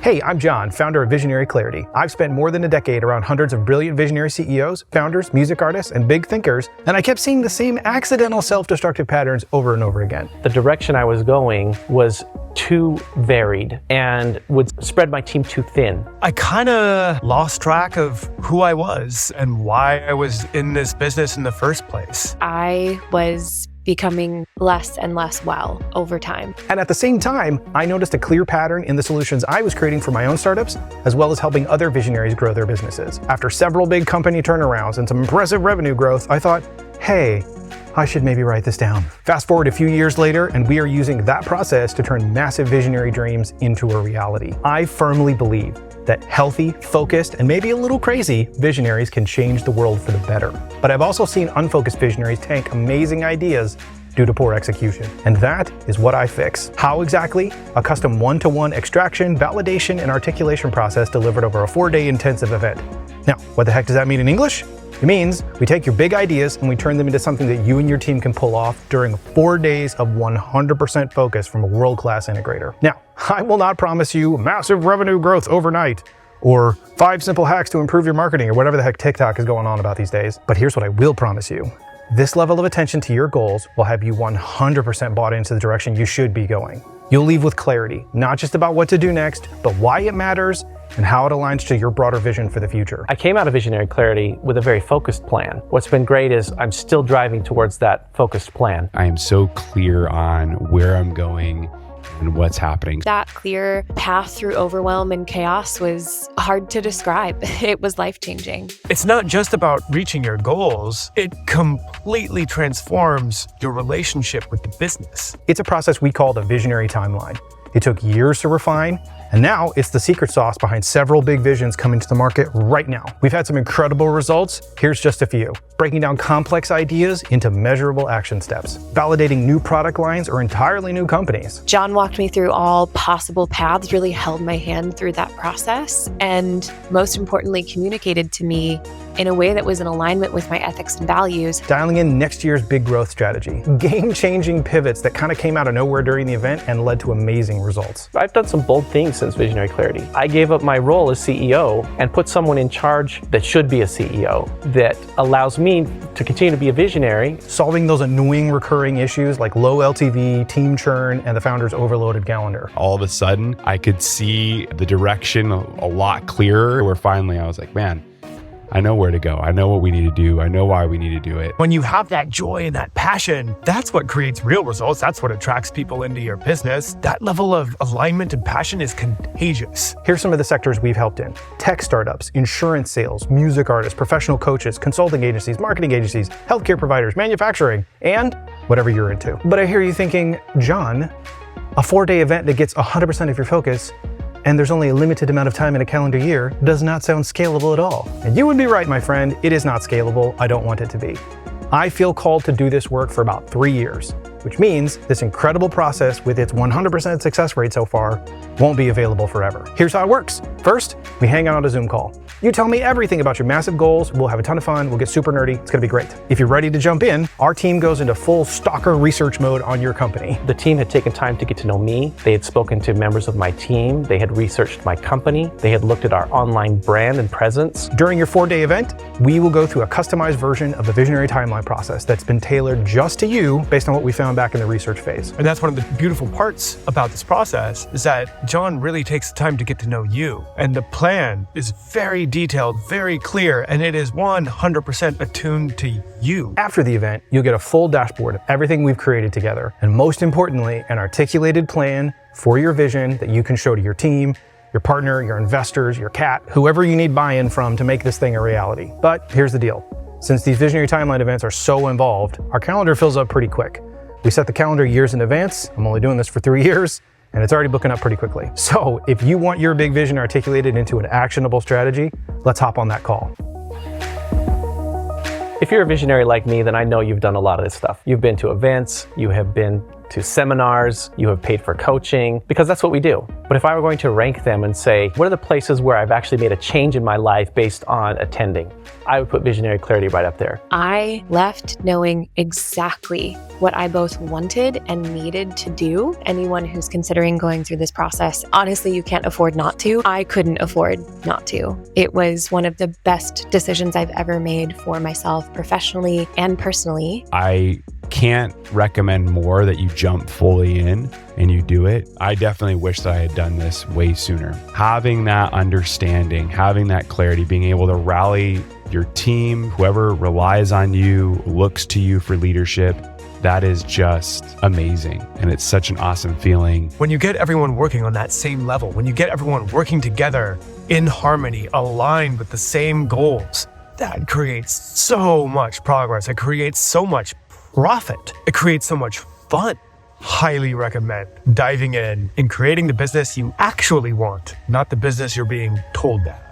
Hey, I'm John, founder of Visionaryclarity. I've spent more than a decade around hundreds of brilliant visionary CEOs, founders, music artists, and big thinkers, and I kept seeing the same accidental self-destructive patterns over and over again. The direction I was going was too varied and would spread my team too thin. I kind of lost track of who I was and why I was in this business in the first place. I was becoming less and less well over time. And at the same time, I noticed a clear pattern in the solutions I was creating for my own startups, as well as helping other visionaries grow their businesses. After several big company turnarounds and some impressive revenue growth, I thought, hey, I should maybe write this down. Fast forward a few years later, and we are using that process to turn massive visionary dreams into a reality. I firmly believe that healthy, focused, and maybe a little crazy visionaries can change the world for the better. But I've also seen unfocused visionaries tank amazing ideas due to poor execution. And that is what I fix. How exactly? A custom one-to-one extraction, validation, and articulation process delivered over a 4-day intensive event. Now, what the heck does that mean in English? It means we take your big ideas and we turn them into something that you and your team can pull off during 4 days of 100% focus from a world-class integrator. Now, I will not promise you massive revenue growth overnight, or 5 simple hacks to improve your marketing, or whatever the heck TikTok is going on about these days. But here's what I will promise you. This level of attention to your goals will have you 100% bought into the direction you should be going. You'll leave with clarity, not just about what to do next, but why it matters and how it aligns to your broader vision for the future. I came out of Visionaryclarity with a very focused plan. What's been great is I'm still driving towards that focused plan. I am so clear on where I'm going and what's happening. That clear path through overwhelm and chaos was hard to describe. It was life-changing. It's not just about reaching your goals, it completely transforms your relationship with the business. It's a process we call the visionary timeline. It took years to refine, and now it's the secret sauce behind several big visions coming to the market right now. We've had some incredible results. Here's just a few. Breaking down complex ideas into measurable action steps. Validating new product lines or entirely new companies. John walked me through all possible paths, really held my hand through that process, and most importantly, communicated to me in a way that was in alignment with my ethics and values. Dialing in next year's big growth strategy. Game-changing pivots that kind of came out of nowhere during the event and led to amazing results. I've done some bold things since Visionaryclarity. I gave up my role as CEO and put someone in charge that should be a CEO, that allows me to continue to be a visionary. Solving those annoying recurring issues like low LTV, team churn, and the founder's overloaded calendar. All of a sudden, I could see the direction a lot clearer, where finally I was like, man, I know where to go. I know what we need to do. I know why we need to do it. When you have that joy and that passion, that's what creates real results. That's what attracts people into your business. That level of alignment and passion is contagious. Here's some of the sectors we've helped in. Tech startups, insurance sales, music artists, professional coaches, consulting agencies, marketing agencies, healthcare providers, manufacturing, and whatever you're into. But I hear you thinking, John, a 4-day event that gets 100% of your focus, and there's only a limited amount of time in a calendar year, does not sound scalable at all. And you would be right, my friend, it is not scalable. I don't want it to be. I feel called to do this work for about 3 years, which means this incredible process with its 100% success rate so far won't be available forever. Here's how it works. First, we hang out on a Zoom call. You tell me everything about your massive goals. We'll have a ton of fun. We'll get super nerdy. It's gonna be great. If you're ready to jump in, our team goes into full stalker research mode on your company. The team had taken time to get to know me. They had spoken to members of my team. They had researched my company. They had looked at our online brand and presence. During your 4-day event, we will go through a customized version of the visionary timeline process that's been tailored just to you based on what we found back in the research phase. And that's one of the beautiful parts about this process, is that John really takes the time to get to know you. And the plan is very detailed, very clear, and it is 100% attuned to you. After the event, you'll get a full dashboard of everything we've created together, and most importantly, an articulated plan for your vision that you can show to your team, your partner, your investors, your cat, whoever you need buy-in from to make this thing a reality. But here's the deal. Since these visionary timeline events are so involved, our calendar fills up pretty quick. We set the calendar years in advance. I'm only doing this for 3 years, and it's already booking up pretty quickly. So if you want your big vision articulated into an actionable strategy, let's hop on that call. If you're a visionary like me, then I know you've done a lot of this stuff. You've been to events, you have been to seminars, you have paid for coaching, because that's what we do. But if I were going to rank them and say, what are the places where I've actually made a change in my life based on attending? I would put Visionary Clarity right up there. I left knowing exactly what I both wanted and needed to do. Anyone who's considering going through this process, honestly, you can't afford not to. I couldn't afford not to. It was one of the best decisions I've ever made for myself professionally and personally. I can't recommend more that you jump fully in and you do it. I definitely wish that I had done this way sooner. Having that understanding, having that clarity, being able to rally your team, whoever relies on you, looks to you for leadership, that is just amazing. And it's such an awesome feeling. When you get everyone working on that same level, when you get everyone working together in harmony, aligned with the same goals, that creates so much progress. It creates so much profit. It creates so much fun. Highly recommend diving in and creating the business you actually want, not the business you're being told that.